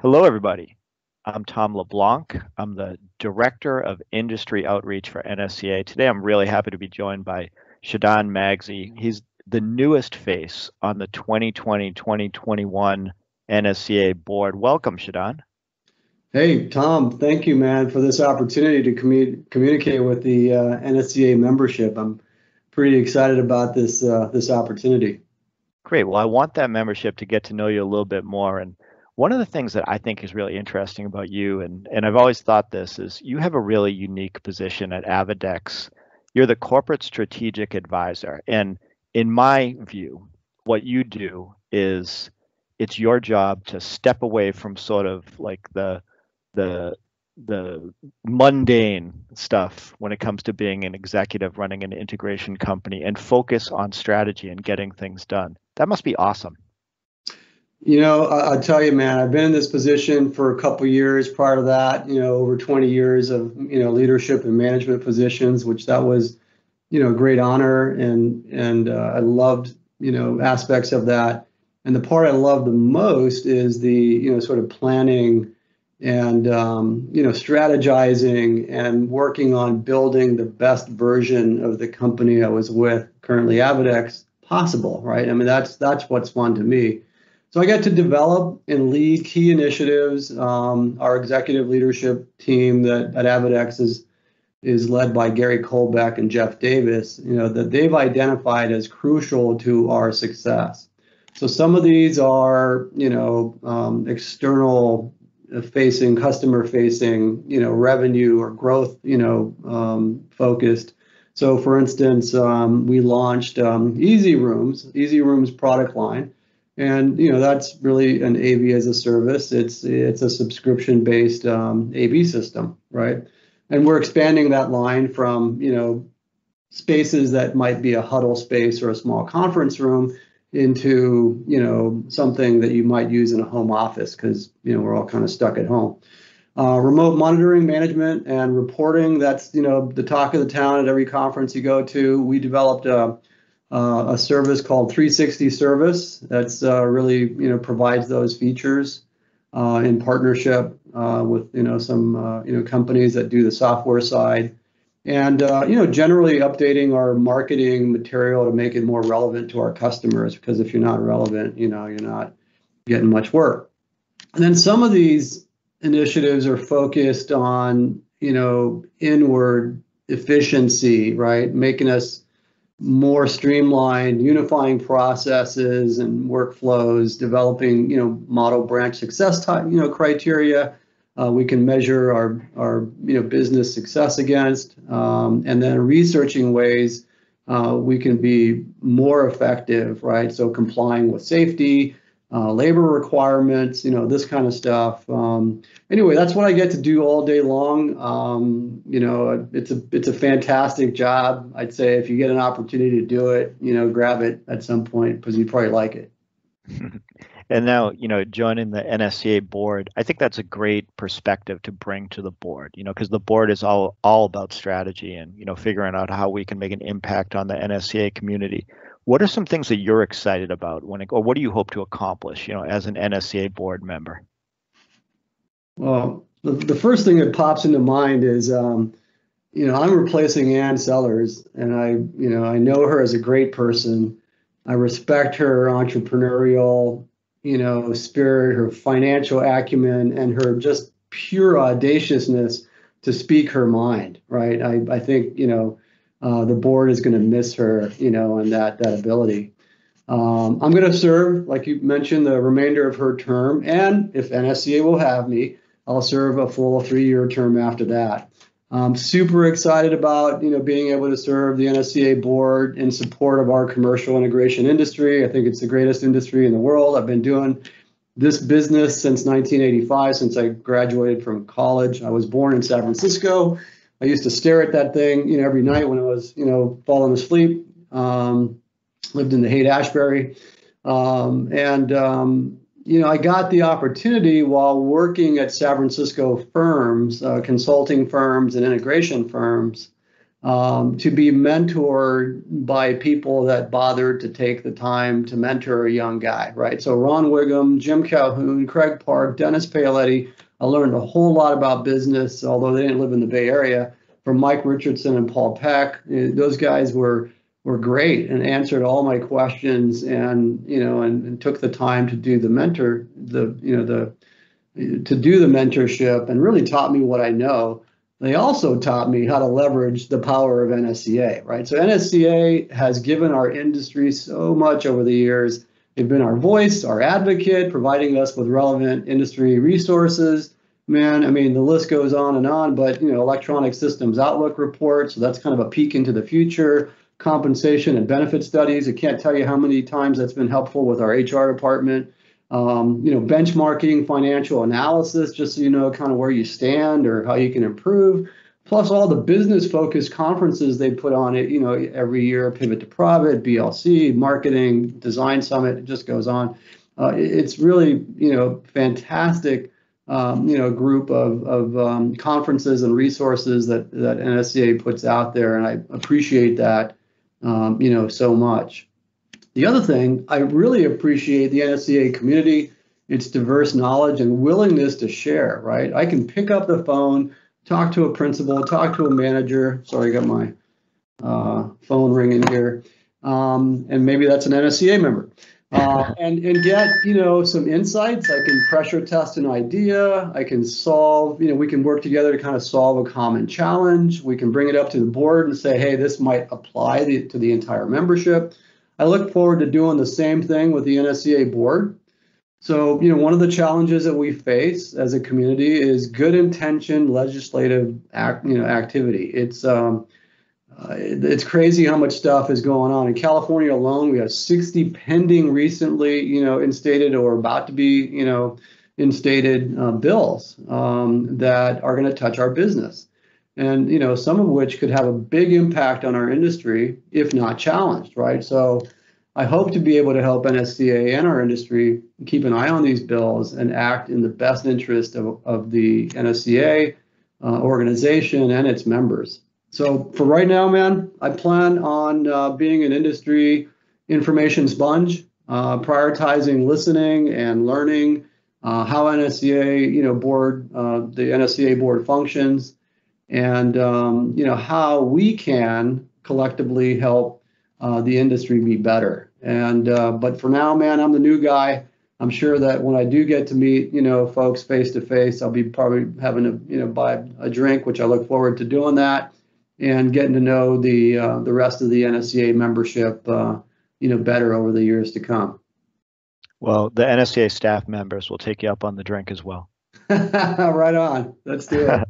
Hello, everybody. I'm Tom LeBlanc. I'm the Director of Industry Outreach for NSCA. Today, I'm really happy to be joined by Shedan Maghzi. He's the newest face on the 2020-2021 NSCA Board. Welcome, Shedan. Hey, Tom, thank you, man, for this opportunity to communicate with the NSCA membership. I'm pretty excited about this opportunity. Great. Well, I want that membership to get to know you a little bit more. And one of the things that I think is really interesting about you, and I've always thought this, is you have a really unique position at Avidex. You're the corporate strategic advisor. And in my view, what you do is it's your job to step away from sort of like the the mundane stuff when it comes to being an executive running an integration company and focus on strategy and getting things done. That must be awesome. I'll tell you, man, I've been in this position for a couple of years. Prior to that, over 20 years of, leadership and management positions, which that was, a great honor. And I loved, aspects of that. And the part I love the most is the, sort of planning and strategizing and working on building the best version of the company I was with, currently Avidex, possible, right? I mean, that's what's fun to me. So I get to develop and lead key initiatives. Our executive leadership team that at Avidex is led by Gary Colbeck and Jeff Davis, that they've identified as crucial to our success. So some of these are, external facing, customer facing, revenue or growth, focused. So for instance, we launched Easy Rooms product line. And, that's really an AV as a service. It's a subscription based AV system, right? And we're expanding that line from, spaces that might be a huddle space or a small conference room into, something that you might use in a home office because, we're all kind of stuck at home. Remote monitoring, management, and reporting, that's, the talk of the town at every conference you go to. We developed a service called 360 Service that's really, provides those features in partnership with, some, companies that do the software side. And, generally updating our marketing material to make it more relevant to our customers, because if you're not relevant, you're not getting much work. And then some of these initiatives are focused on, inward efficiency, right? Making us more streamlined, unifying processes and workflows, developing, model branch success type, criteria. We can measure our business success against, and then researching ways we can be more effective, right? So complying with safety, labor requirements, this kind of stuff. Anyway, that's what I get to do all day long. It's a fantastic job. I'd say if you get an opportunity to do it, grab it at some point because you probably like it. And now, joining the NSCA board, I think that's a great perspective to bring to the board, because the board is all about strategy and, figuring out how we can make an impact on the NSCA community. What are some things that you're excited about or what do you hope to accomplish, as an NSCA board member? Well, the first thing that pops into mind is, I'm replacing Ann Sellers, and I know her as a great person. I respect her entrepreneurial, spirit, her financial acumen, and her just pure audaciousness to speak her mind, right? I think, the board is going to miss her, and that ability. I'm going to serve, like you mentioned, the remainder of her term, and if NSCA will have me, I'll serve a full 3-year term after that. I'm super excited about, being able to serve the NSCA board in support of our commercial integration industry. I think it's the greatest industry in the world. I've been doing this business since 1985, since I graduated from college. I was born in San Francisco. I used to stare at that thing, every night when I was, falling asleep. Lived in the Haight-Ashbury. I got the opportunity while working at San Francisco firms, consulting firms and integration firms, to be mentored by people that bothered to take the time to mentor a young guy, right? So Ron Wiggum, Jim Calhoun, Craig Park, Dennis Paoletti. I learned a whole lot about business, although they didn't live in the Bay Area, from Mike Richardson and Paul Peck. Those guys were great and answered all my questions, and and took the time to do the to do the mentorship, and really taught me what I know. They also taught me how to leverage the power of NSCA, right? So NSCA has given our industry so much over the years. They've been our voice, our advocate, providing us with relevant industry resources. Man, I mean, the list goes on and on, but electronic systems outlook report, so that's kind of a peek into the future. Compensation and benefit studies. I can't tell you how many times that's been helpful with our HR department. Benchmarking, financial analysis, just so you know kind of where you stand or how you can improve. Plus all the business-focused conferences they put on it, every year, Pivot to Profit, BLC, Marketing, Design Summit, it just goes on. It's really, fantastic, group of conferences and resources that NSCA puts out there, and I appreciate that, so much. The other thing, I really appreciate the NSCA community, its diverse knowledge and willingness to share, right? I can pick up the phone, talk to a principal, talk to a manager. Sorry, I got my phone ringing here. And maybe that's an NSCA member. And get, some insights. I can pressure test an idea. I can solve, we can work together to kind of solve a common challenge. We can bring it up to the board and say, hey, this might apply to the entire membership. I look forward to doing the same thing with the NSCA board. So, one of the challenges that we face as a community is good intention legislative activity. It's crazy how much stuff is going on. In California alone, we have 60 pending recently, instated or about to be, instated bills that are going to touch our business. And, some of which could have a big impact on our industry if not challenged, right? So I hope to be able to help NSCA and our industry keep an eye on these bills and act in the best interest of the NSCA organization and its members. So for right now, man, I plan on being an industry information sponge, prioritizing listening and learning how NSCA, board, the NSCA board functions, and how we can collectively help the industry be better. And but for now, man, I'm the new guy. I'm sure that when I do get to meet folks face to face, I'll be probably having to buy a drink, which I look forward to doing that, and getting to know the rest of the NSCA membership better over the years to come. Well, the NSCA staff members will take you up on the drink as well. Right on. Let's do it.